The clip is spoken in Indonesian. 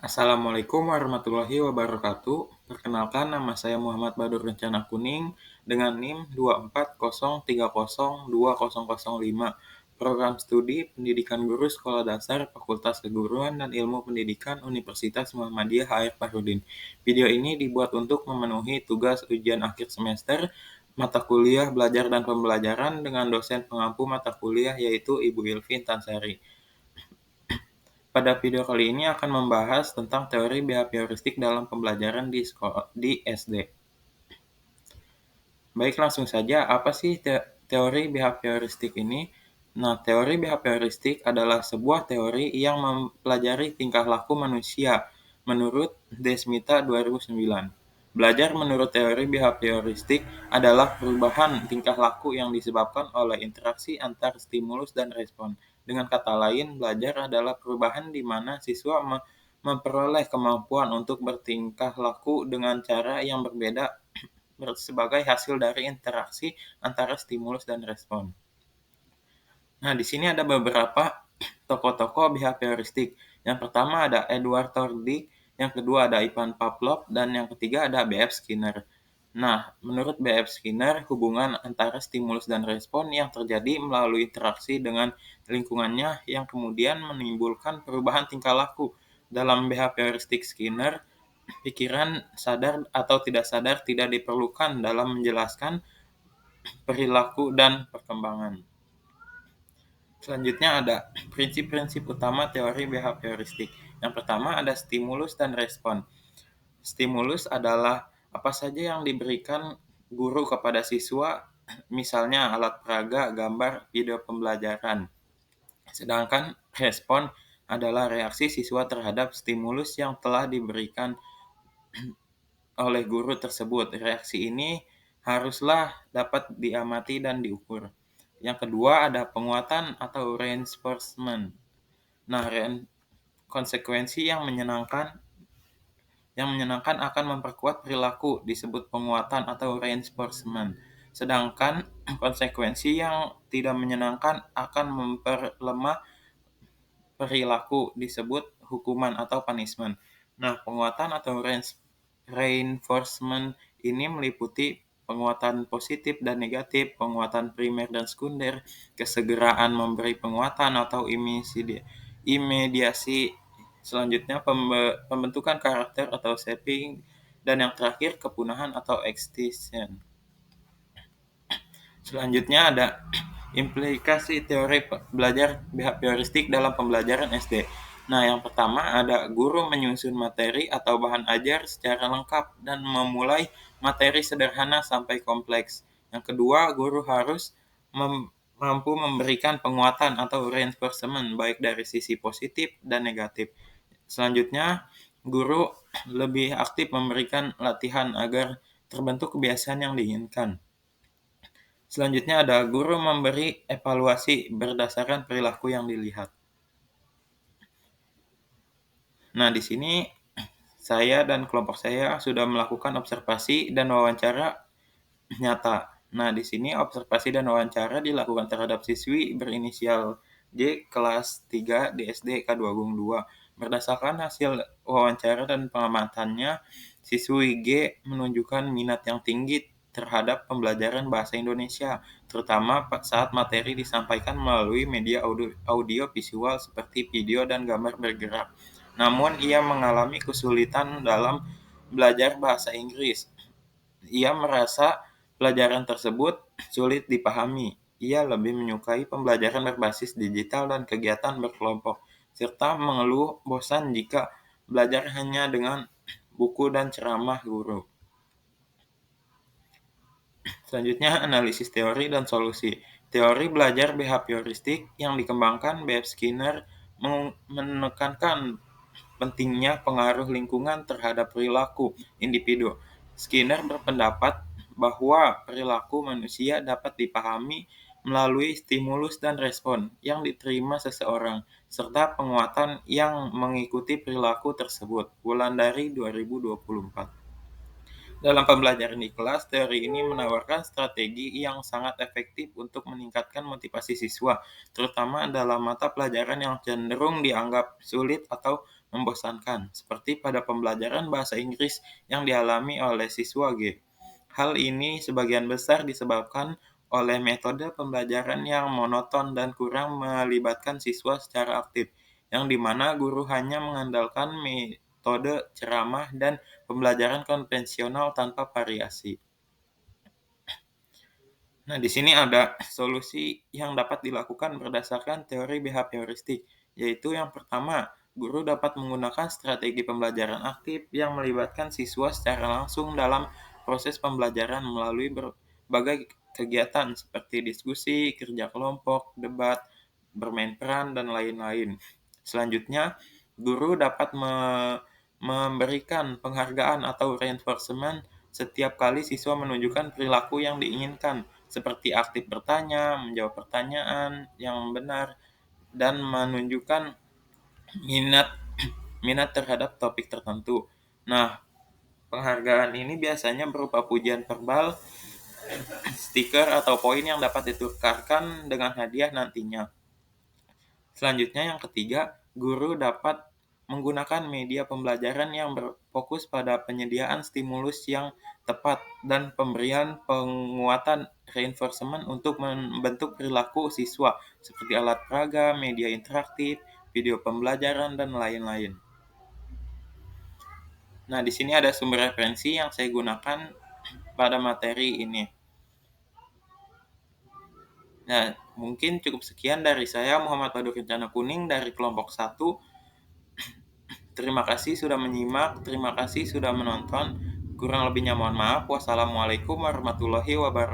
Assalamualaikum warahmatullahi wabarakatuh. Perkenalkan, nama saya Muhammad Badur Rencana Kuning dengan NIM 240302005. Program Studi Pendidikan Guru Sekolah Dasar Fakultas Keguruan dan Ilmu Pendidikan Universitas Muhammadiyah HR Farudin. Video ini dibuat untuk memenuhi tugas ujian akhir semester mata kuliah belajar dan pembelajaran dengan dosen pengampu mata kuliah yaitu Ibu Ilvin Tansari. Pada video kali ini akan membahas tentang teori behavioristik dalam pembelajaran di SD. Baik, langsung saja, apa sih teori behavioristik ini? Nah, teori behavioristik adalah sebuah teori yang mempelajari tingkah laku manusia menurut Desmita 2009. Belajar menurut teori behavioristik adalah perubahan tingkah laku yang disebabkan oleh interaksi antar stimulus dan respon. Dengan kata lain, belajar adalah perubahan di mana siswa memperoleh kemampuan untuk bertingkah laku dengan cara yang berbeda sebagai hasil dari interaksi antara stimulus dan respon. Nah, di sini ada beberapa tokoh-tokoh behavioristik. Yang pertama ada Edward Tordick, yang kedua ada Ivan Pavlov, dan yang ketiga ada B.F. Skinner. Nah, menurut B.F. Skinner, hubungan antara stimulus dan respon yang terjadi melalui interaksi dengan lingkungannya yang kemudian menimbulkan perubahan tingkah laku. Dalam behavioristik Skinner, pikiran sadar atau tidak sadar tidak diperlukan dalam menjelaskan perilaku dan perkembangan. Selanjutnya ada prinsip-prinsip utama teori behavioristik. Yang pertama ada stimulus dan respon. Stimulus adalah apa saja yang diberikan guru kepada siswa, misalnya alat peraga, gambar, video pembelajaran. Sedangkan respon adalah reaksi siswa terhadap stimulus yang telah diberikan oleh guru tersebut. Reaksi ini haruslah dapat diamati dan diukur. Yang kedua ada penguatan atau reinforcement. Nah, konsekuensi yang menyenangkan akan memperkuat perilaku disebut penguatan atau reinforcement. Sedangkan konsekuensi yang tidak menyenangkan akan memperlemah perilaku disebut hukuman atau punishment. Nah, penguatan atau reinforcement ini meliputi penguatan positif dan negatif, penguatan primer dan sekunder, kesegeraan memberi penguatan atau imediasi, selanjutnya pembentukan karakter atau shaping, dan yang terakhir kepunahan atau extinction. Selanjutnya ada implikasi teori belajar behavioristik dalam pembelajaran SD. Nah, yang pertama ada guru menyusun materi atau bahan ajar secara lengkap dan memulai materi sederhana sampai kompleks. Yang kedua, guru harus mampu memberikan penguatan atau reinforcement baik dari sisi positif dan negatif. Selanjutnya, guru lebih aktif memberikan latihan agar terbentuk kebiasaan yang diinginkan. Selanjutnya ada guru memberi evaluasi berdasarkan perilaku yang dilihat. Nah, di sini saya dan kelompok saya sudah melakukan observasi dan wawancara nyata. Nah, di sini observasi dan wawancara dilakukan terhadap siswi berinisial J kelas 3 di SD K2 Agung 2. Berdasarkan hasil wawancara dan pengamatannya, siswi G menunjukkan minat yang tinggi terhadap pembelajaran bahasa Indonesia, terutama saat materi disampaikan melalui media audio visual seperti video dan gambar bergerak. Namun, ia mengalami kesulitan dalam belajar bahasa Inggris. Ia merasa pelajaran tersebut sulit dipahami. Ia lebih menyukai pembelajaran berbasis digital dan kegiatan berkelompok, serta mengeluh bosan jika belajar hanya dengan buku dan ceramah guru. Selanjutnya, analisis teori dan solusi. Teori belajar behavioristik yang dikembangkan B.F. Skinner menekankan pentingnya pengaruh lingkungan terhadap perilaku individu. Skinner berpendapat bahwa perilaku manusia dapat dipahami melalui stimulus dan respon yang diterima seseorang, serta penguatan yang mengikuti perilaku tersebut. Wulandari 2024. Dalam pembelajaran di kelas, teori ini menawarkan strategi yang sangat efektif untuk meningkatkan motivasi siswa, terutama dalam mata pelajaran yang cenderung dianggap sulit atau membosankan, seperti pada pembelajaran bahasa Inggris yang dialami oleh siswa G. Hal ini sebagian besar disebabkan oleh metode pembelajaran yang monoton dan kurang melibatkan siswa secara aktif, yang dimana guru hanya mengandalkan metode ceramah dan pembelajaran konvensional tanpa variasi. Nah, di sini ada solusi yang dapat dilakukan berdasarkan teori behavioristik, yaitu yang pertama, guru dapat menggunakan strategi pembelajaran aktif yang melibatkan siswa secara langsung dalam proses pembelajaran melalui berbagai kegiatan seperti diskusi, kerja kelompok, debat, bermain peran, dan lain-lain. Selanjutnya, guru dapat memberikan penghargaan atau reinforcement setiap kali siswa menunjukkan perilaku yang diinginkan, seperti aktif bertanya, menjawab pertanyaan yang benar, dan menunjukkan minat minat terhadap topik tertentu. Nah, penghargaan ini biasanya berupa pujian verbal, stiker, atau poin yang dapat ditukarkan dengan hadiah nantinya. Selanjutnya yang ketiga, guru dapat menggunakan media pembelajaran yang berfokus pada penyediaan stimulus yang tepat dan pemberian penguatan reinforcement untuk membentuk perilaku siswa seperti alat peraga, media interaktif, video pembelajaran, dan lain-lain. Nah, di sini ada sumber referensi yang saya gunakan pada materi ini. Nah, mungkin cukup sekian dari saya, Muhammad Badu Kencana Kuning dari kelompok 1. Terima kasih sudah menyimak, terima kasih sudah menonton. Kurang lebihnya mohon maaf. Wassalamualaikum warahmatullahi wabarakatuh.